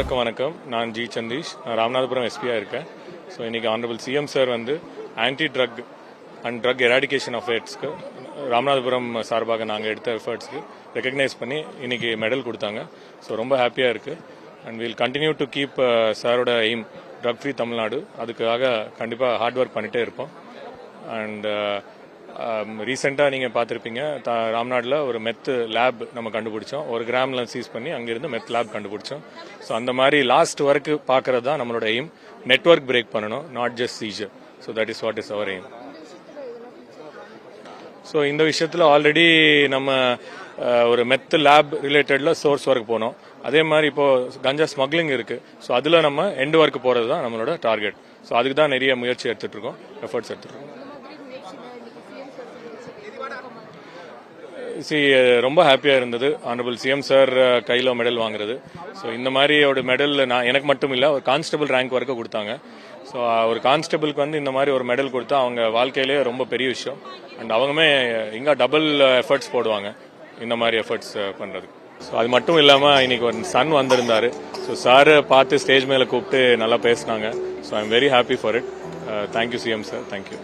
எல்லாருக்கும் வணக்கம். நான் ஜி சந்தீஷ். நான் ராமநாதபுரம் எஸ்பியா இருக்கேன். ஸோ இன்னைக்கு ஆனரபிள் சிஎம் சார் வந்து anti drug and drug eradication of எஃபர்ட்ஸ்க்கு ராமநாதபுரம் சார்பாக நாங்கள் எடுத்த எஃபர்ட்ஸ்க்கு ரெக்கக்னைஸ் பண்ணி இன்னைக்கு மெடல் கொடுத்தாங்க. ஸோ ரொம்ப ஹாப்பியாக இருக்குது. And will continue to keep சாரோட எய்ம் ட்ரக் ஃப்ரீ தமிழ்நாடு. அதுக்காக கண்டிப்பாக ஹார்ட் ஒர்க் பண்ணிகிட்டே இருப்போம். அண்ட் ரீசெண்டாக நீங்கள் பார்த்துருப்பீங்க, ராம்நாட்டில் ஒரு மெத்து லேப் நம்ம கண்டுபிடிச்சோம். 1 கிராமில் சீஸ் பண்ணி அங்கேருந்து மெத் லேப் கண்டுபிடிச்சோம். ஸோ அந்த மாதிரி லாஸ்ட் ஒர்க்கு பார்க்கறது தான் நம்மளோட எய்ம். நெட்வொர்க் பிரேக் பண்ணணும், not just seizure. So that is what is our aim. So இந்த விஷயத்தில் ஆல்ரெடி நம்ம ஒரு மெத் லேப் ரிலேட்டடில் சோர்ஸ் ஒர்க் போனோம். அதே மாதிரி இப்போ கஞ்சா ஸ்மக்லிங் இருக்கு. ஸோ அதில் நம்ம எண்ட் ஒர்க் போகிறது தான் நம்மளோட டார்கெட். ஸோ அதுக்கு தான் நிறைய முயற்சி எடுத்துட்டு இருக்கோம், எஃபர்ட்ஸ் எடுத்துட்டு இருக்கோம். ரொம்ப ஹாப்பியாக இருந்தது ஆனரபிள் சிஎம் சார் கையில் மெடல் வாங்குறது. ஸோ இந்த மாதிரி ஒரு மெடல் எனக்கு மட்டும் இல்லை, ஒரு கான்ஸ்டபிள் ரேங்க் வரைக்கும் கொடுத்தாங்க. ஸோ ஒரு கான்ஸ்டபிளுக்கு வந்து இந்த மாதிரி ஒரு மெடல் கொடுத்தா அவங்க வாழ்க்கையிலே ரொம்ப பெரிய விஷயம். அண்ட் அவங்களுமே இங்கே டபுள் எஃபர்ட்ஸ் போடுவாங்க இந்த மாதிரி எஃபர்ட்ஸ் பண்ணுறதுக்கு. ஸோ அது மட்டும் இல்லாமல் இன்னைக்கு ஒரு சன் வந்திருந்தாரு. ஸோ சார் பார்த்து ஸ்டேஜ் மேலே கூப்பிட்டு நல்லா பேசினாங்க. So I am very happy for it. Thank you CM sir, thank you.